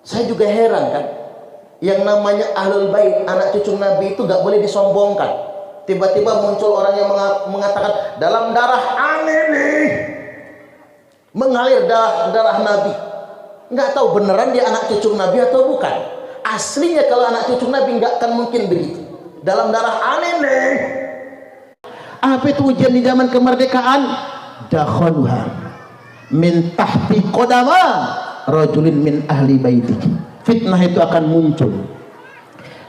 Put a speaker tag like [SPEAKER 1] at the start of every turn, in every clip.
[SPEAKER 1] Saya juga heran kan, yang namanya ahlul bait, anak cucu Nabi itu gak boleh disombongkan. Tiba-tiba muncul orang yang mengatakan dalam darah aneh nih mengalir darah Nabi. Nggak tahu beneran dia anak cucu Nabi atau bukan. Aslinya kalau anak cucu Nabi nggak akan mungkin begitu. Dalam darah aneh nih. Apa itu ujian di zaman kemerdekaan? Dakhaluha min tahti qodama rajulin min ahli baiti. Fitnah itu akan muncul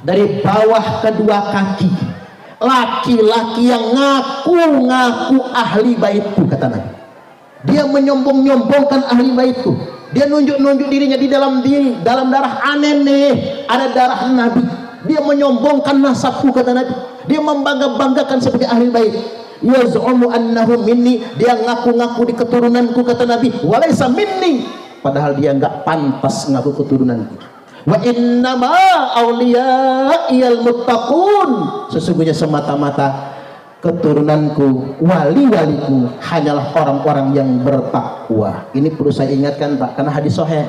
[SPEAKER 1] dari bawah kedua kaki laki-laki yang ngaku-ngaku ahli baitku, kata Nabi. Dia menyombong-nyombongkan ahli baitku. Dia nunjuk-nunjuk dirinya di dalam darah aneh nih ada darah Nabi. Dia menyombongkan nasabku, kata Nabi. Dia membangga-banggakan sebagai ahli bait. Yaz'umu annahu minni, dia ngaku-ngaku di keturunanku, kata Nabi. Walaysa minni, padahal dia enggak pantas ngaku keturunanku. Wa innama awliya'iyal muttaqun, sesungguhnya semata-mata keturunanku, wali-waliku hanyalah orang-orang yang bertakwa. Ini perlu saya ingatkan Pak, karena hadis sahih.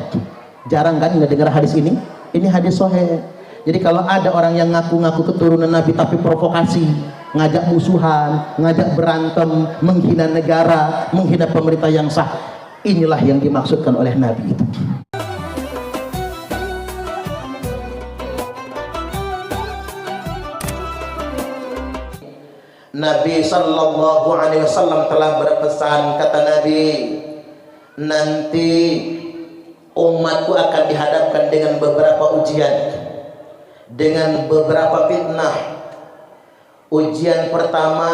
[SPEAKER 1] Jarang kan nggak dengar hadis ini? Ini hadis sahih. Jadi kalau ada orang yang ngaku-ngaku keturunan Nabi tapi provokasi, ngajak musuhan, ngajak berantem, menghina negara, menghina pemerintah yang sah, inilah yang dimaksudkan oleh Nabi itu. Nabi sallallahu alaihi wasallam telah berpesan, kata Nabi, nanti umatku akan dihadapkan dengan beberapa ujian, dengan beberapa fitnah. Ujian pertama,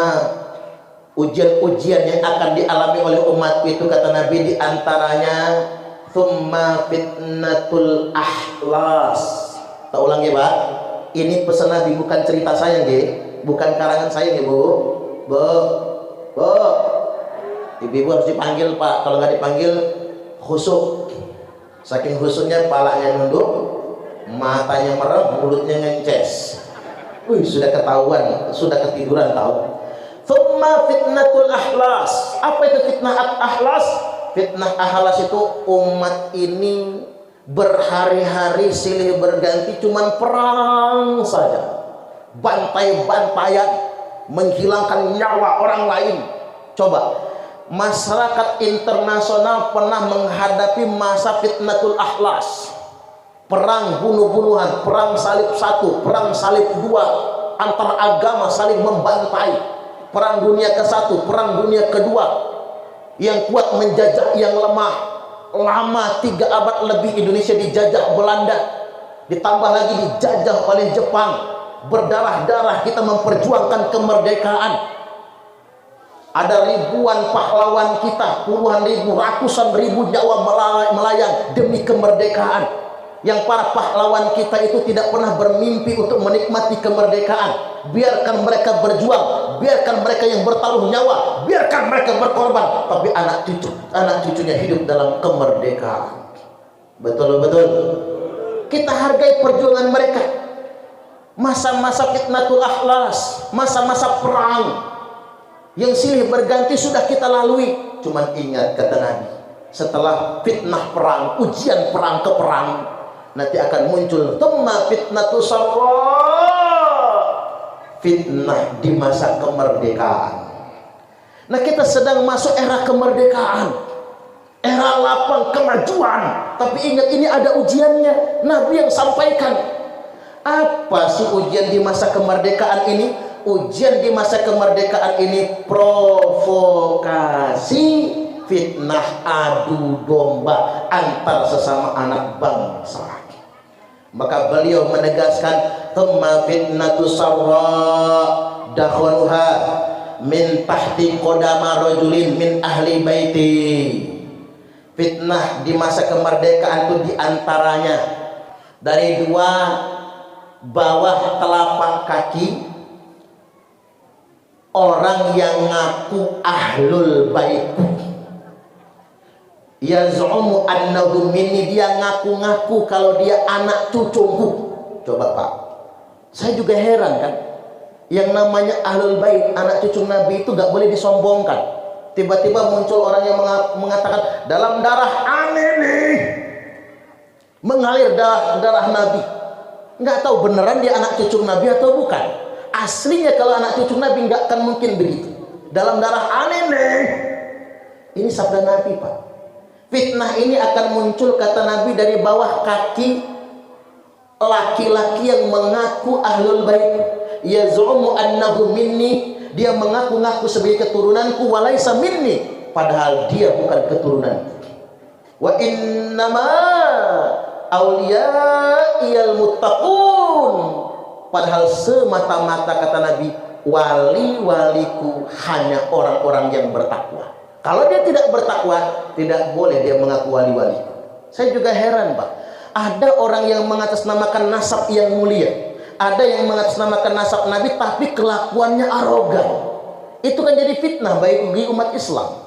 [SPEAKER 1] ujian-ujian yang akan dialami oleh umatku itu, kata Nabi, diantaranya thumma fitnatul ahlas. Tak ulang ya Pak, ini pesan Nabi, bukan cerita saya nggih. Bukan karangan saya nih Bu. Ibu-ibu harus dipanggil Pak. Kalau nggak dipanggil khusuk. Saking khusuknya palanya nunduk, matanya merem, mulutnya ngences. Wih, sudah ketahuan, sudah ketiduran tahu. Thumma fitnatul ahlas. Apa itu fitnah ahlas? Fitnah ahlas itu umat ini berhari-hari silih berganti cuman perang saja. Bantai-bantaian, menghilangkan nyawa orang lain. Coba, masyarakat internasional pernah menghadapi masa fitnatul ahlas, perang bunuh-bunuhan, perang salib 1, perang salib 2, antar agama saling membantai, perang dunia ke-1, perang dunia kedua, yang kuat menjajah yang lemah. Lama 3 abad lebih Indonesia dijajah Belanda, ditambah lagi dijajah oleh Jepang. Berdarah-darah kita memperjuangkan kemerdekaan. Ada ribuan pahlawan kita, puluhan ribu, ratusan ribu nyawa melayang demi kemerdekaan. Yang para pahlawan kita itu tidak pernah bermimpi untuk menikmati kemerdekaan. Biarkan mereka berjuang, biarkan mereka yang bertaruh nyawa, biarkan mereka berkorban, tapi anak cucunya hidup dalam kemerdekaan. Betul-betul kita hargai perjuangan mereka. Masa-masa fitnatul ahlas, masa-masa perang yang silih berganti sudah kita lalui. Cuman ingat, kata Nabi, setelah fitnah perang, ujian perang ke perang, nanti akan muncul thumma fitnatus sarra, fitnah di masa kemerdekaan. Nah, kita sedang masuk era kemerdekaan, era lapang kemajuan. Tapi ingat, ini ada ujiannya. Nabi yang sampaikan. Apa sih ujian di masa kemerdekaan ini? Ujian di masa kemerdekaan ini provokasi, fitnah, adu domba antar sesama anak bangsa. Maka beliau menegaskan, thumma fitnatus sarra dakhaluha min tahti qodama rajulin min ahli baiti. Fitnah di masa kemerdekaan itu diantaranya dari 2 bawah telapak kaki orang yang ngaku ahlul bait. Yaz'umu annahu minni, dia ngaku-ngaku kalau dia anak cucuku. Coba Pak, saya juga heran kan, yang namanya ahlul bait, anak cucu Nabi itu gak boleh disombongkan. Tiba-tiba muncul orang yang mengatakan dalam darah aneh nih mengalir darah Nabi. Nggak tahu beneran dia anak cucu Nabi atau bukan. Aslinya kalau anak cucu Nabi nggak akan mungkin begitu. Dalam darah aneh nih. Ini sabda Nabi, Pak. Fitnah ini akan muncul, kata Nabi, dari bawah kaki laki-laki yang mengaku ahlul bait. Yaz'umu annahu minni, dia mengaku-ngaku sebagai keturunanku, walaysa minni, padahal dia bukan keturunanku. Wa innama awliyaiyal muttaqun, padahal semata-mata, kata Nabi, wali-waliku hanya orang-orang yang bertakwa. Kalau dia tidak bertakwa, tidak boleh dia mengaku wali-waliku. Saya juga heran, Pak. Ada orang yang mengatasnamakan nasab yang mulia, ada yang mengatasnamakan nasab Nabi tapi kelakuannya arogan. Itu kan jadi fitnah bagi umat Islam.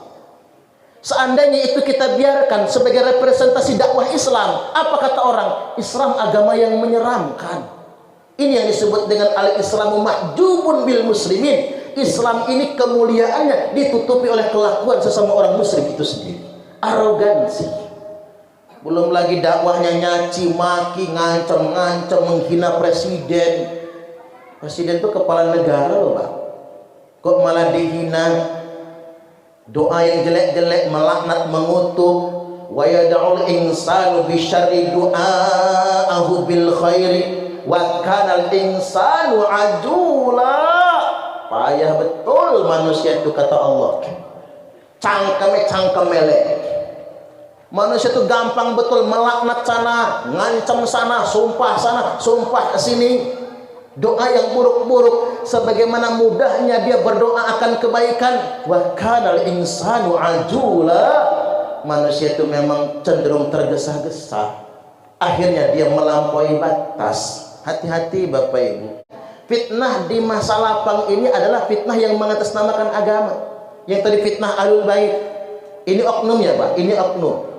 [SPEAKER 1] Seandainya itu kita biarkan sebagai representasi dakwah Islam, apa kata orang? Islam agama yang menyeramkan. Ini yang disebut dengan al-Islamu mahjubun bil muslimin. Islam ini kemuliaannya ditutupi oleh kelakuan sesama orang muslim itu sendiri. Arogansi. Belum lagi dakwahnya nyaci maki, ngancam-ngancam, menghina presiden. Presiden itu kepala negara loh, Pak. Kok malah dihina? Doa yang jelek-jelek, melaknat, mengutuk. Wa yad'ul insanu bisyarri du'aahu bil khairi wa kana al insanu ajula. Payah betul manusia itu, kata Allah. Cangkem elek. Manusia itu gampang betul melaknat sana, ngancam sana, sumpah sini. Doa yang buruk-buruk, sebagaimana mudahnya dia berdoa akan kebaikan. Wa kanal insanu ajula. Manusia itu memang cenderung tergesa-gesa. Akhirnya dia melampaui batas. Hati-hati Bapak Ibu. Fitnah di masa lapang ini adalah fitnah yang mengatasnamakan agama. Yang tadi fitnah ahlul bait. Ini oknum ya, Pak. Ini oknum.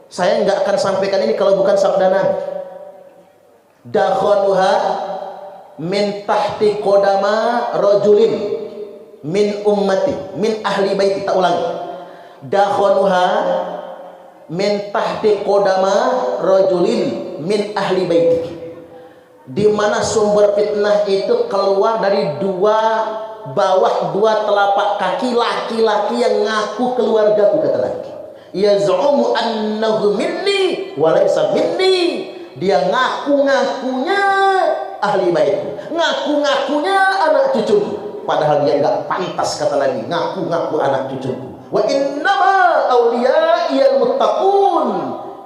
[SPEAKER 1] Saya nggak akan sampaikan ini kalau bukan sabda Nabi. Dakhanuha min tahti qodama rajulin min ummati min ahli bait. Kita ulangi. Dakhanuha min tahti qodama rajulin min ahli bait. Di mana sumber fitnah itu keluar dari bawah dua telapak kaki laki-laki yang ngaku keluarga, kata Nabi. Yaz'umu annahu minni wa laysa minni. Dia ngaku-ngakunya ahli bait, ngaku-ngakunya anak cucuku, padahal dia enggak pantas, kata Nabi, ngaku-ngaku anak cucuku. Wa innama awliyaiyal muttaqun,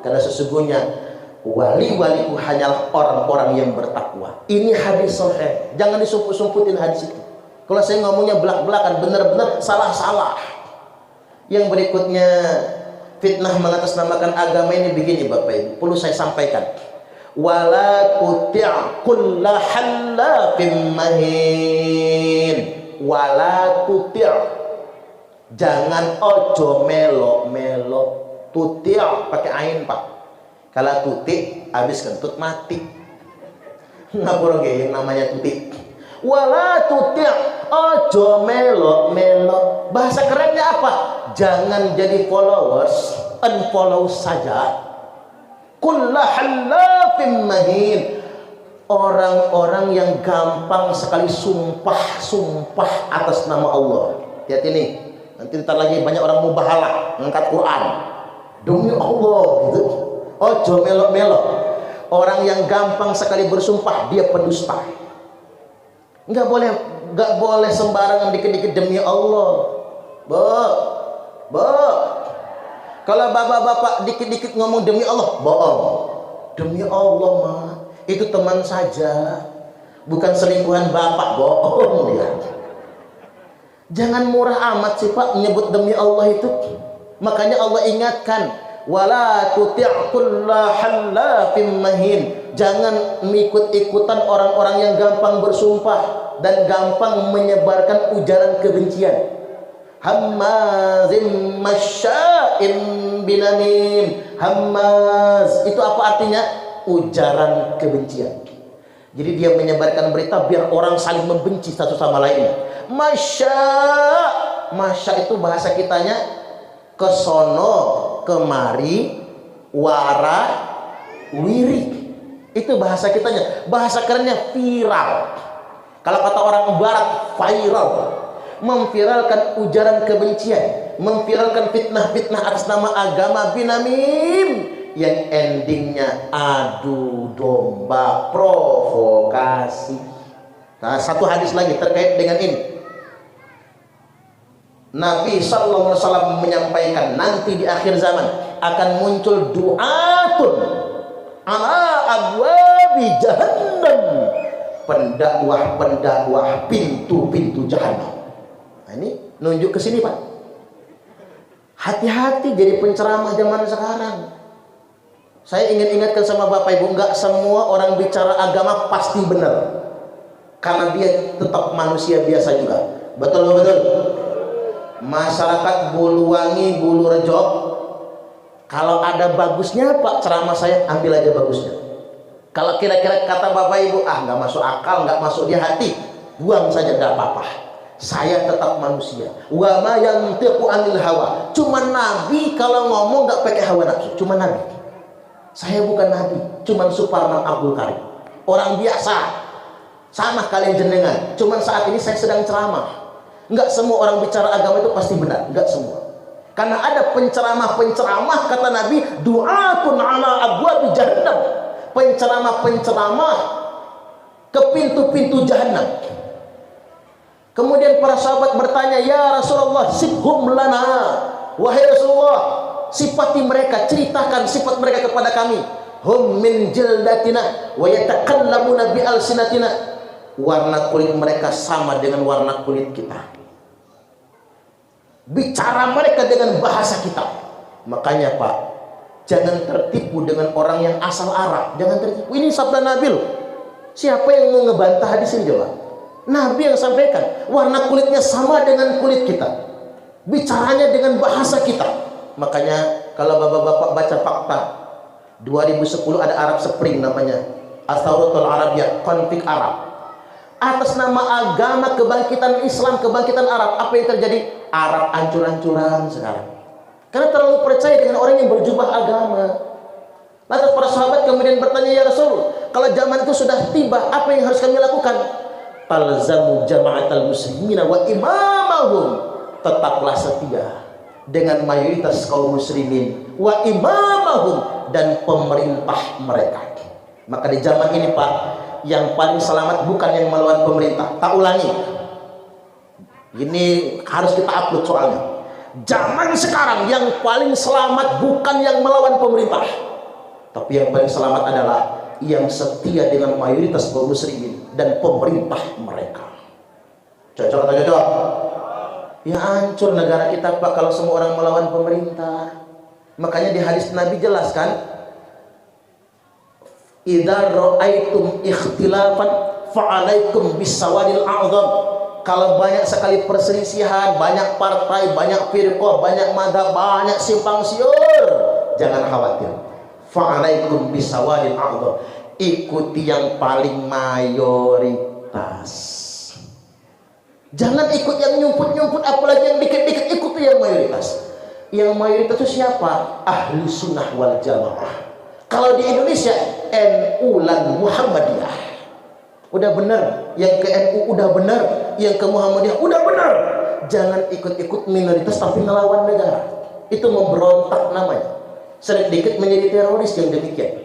[SPEAKER 1] karena sesungguhnya wali-waliku hanyalah orang-orang yang bertakwa. Ini hadis sahih. Jangan disumput-sumputin hadis itu. Kalau saya ngomongnya belak-belakan, benar-benar salah-salah. Yang berikutnya, fitnah mengatasnamakan agama ini begini Bapak Ibu, perlu saya sampaikan. Wala tuti' kulla hallafin mahin. Wala tuti', jangan ojo melo-melo. Tuti' pakai ain, Pak. Kalau tutik habis kentut mati. Ngapura ge namanya tutik. Wala tuti' ojo melo-melo. Bahasa kerennya apa? Jangan jadi followers, unfollow saja. Kullu halafin mahin. Orang-orang yang gampang sekali sumpah atas nama Allah. Lihat ini. Nanti ntar lagi banyak orang mubahalah ngangkat Quran. Demi Allah gitu. Ojo melok-melok. Orang yang gampang sekali bersumpah, dia pendusta. Enggak boleh sembarangan dikit-dikit demi Allah. Kalau bapak-bapak dikit-dikit ngomong demi Allah, bohong. Demi Allah mah, itu teman saja, bukan selingkuhan bapak, bohong dia. Jangan murah amat sih Pak menyebut demi Allah itu. Makanya Allah ingatkan, wala tuti' kulla hallafin mahin. Jangan mengikut-ikutan orang-orang yang gampang bersumpah dan gampang menyebarkan ujaran kebencian. Hammazim masya'in binamim. Hammaz itu apa artinya? Ujaran kebencian. Jadi dia menyebarkan berita biar orang saling membenci satu sama lainnya. Masya itu bahasa kitanya kesono kemari, wara wirid. Itu bahasa kitanya. Bahasa kerennya viral. Kalau kata orang barat, viral. Memviralkan ujaran kebencian, memviralkan fitnah-fitnah atas nama agama binamim yang endingnya adu domba, provokasi. Nah, satu hadis lagi terkait dengan ini. Nabi sallallahu alaihi wasallam menyampaikan nanti di akhir zaman akan muncul du'atun ala abwabi jahannam, pendakwah-pendakwah pintu-pintu jahannam. Nah, ini nunjuk ke sini, Pak. Hati-hati jadi penceramah zaman sekarang. Saya ingin ingatkan sama Bapak Ibu, enggak semua orang bicara agama pasti benar. Karena dia tetap manusia biasa juga. Betul betul. Masyarakat Buluwangi, Bulurejo, kalau ada bagusnya Pak ceramah saya, ambil aja bagusnya. Kalau kira-kira kata Bapak Ibu, nggak masuk akal, nggak masuk di hati, buang saja, nggak apa-apa. Saya tetap manusia. Wa ma yantiqu anil hawa. Cuma Nabi kalau ngomong nggak pakai hawa nafsu. Cuma Nabi. Saya bukan Nabi. Cuma Suparman Abdul Karim. Orang biasa. Sama kalian jenengan. Cuma saat ini saya sedang ceramah. Nggak semua orang bicara agama itu pasti benar. Nggak semua. Karena ada penceramah-penceramah kata Nabi, du'atun ala abwabi jahannam. Penceramah-penceramah ke pintu-pintu jahannam. Kemudian para sahabat bertanya, ya Rasulullah, sifhum lana. Wahai Rasulullah, sifati mereka, ceritakan sifat mereka kepada kami. Hum min jildatina wa yatakallamuna bi alsinatina. Warna kulit mereka sama dengan warna kulit kita. Bicara mereka dengan bahasa kita. Makanya Pak, jangan tertipu dengan orang yang asal Arab. Jangan tertipu. Ini sabda Nabi loh. Siapa yang mau ngebantah hadis ini coba? Nabi yang sampaikan. Warna kulitnya sama dengan kulit kita. Bicaranya dengan bahasa kita. Makanya kalau bapak-bapak baca fakta 2010 ada Arab Spring namanya, Atharatul Arabiyah, konflik Arab. Atas nama agama kebangkitan Islam, kebangkitan Arab, apa yang terjadi? Arab hancur-hancuran sekarang. Karena terlalu percaya dengan orang yang berjubah agama. Lantas para sahabat kemudian bertanya, ya Rasul, kalau zaman itu sudah tiba, apa yang harus kami lakukan? Talzamu jama'atal muslimina wa imamahum. Tetaplah setia dengan mayoritas kaum muslimin wa imamahum, dan pemerintah mereka. Maka di zaman ini Pak, yang paling selamat bukan yang melawan pemerintah. Tak ulangi, ini harus kita upload soalnya. Zaman sekarang yang paling selamat bukan yang melawan pemerintah, tapi yang paling selamat adalah yang setia dengan mayoritas kaum muslimin dan pemerintah mereka. Cocok atau cocok? Ya hancur negara kita Pak kalau semua orang melawan pemerintah. Makanya di hadis Nabi jelaskan, idza ra'aitum ikhtilafan fa'alaikum bisawadil a'zam. Kalau banyak sekali perselisihan, banyak partai, banyak firqah, banyak madhab, banyak simpang siur, jangan khawatir. Fa'alaikum bisawadil a'zam. Ikuti yang paling mayoritas. Jangan ikut yang nyumput-nyumput, apalagi yang dikit-dikit, ikuti yang mayoritas. Yang mayoritas itu siapa? Ahlu sunnah wal jamaah. Kalau di Indonesia, NU dan Muhammadiyah udah benar, yang ke NU udah benar, yang ke Muhammadiyah udah benar. Jangan ikut-ikut minoritas tapi ngelawan negara. Itu memberontak namanya. Sedikit menjadi teroris yang demikian.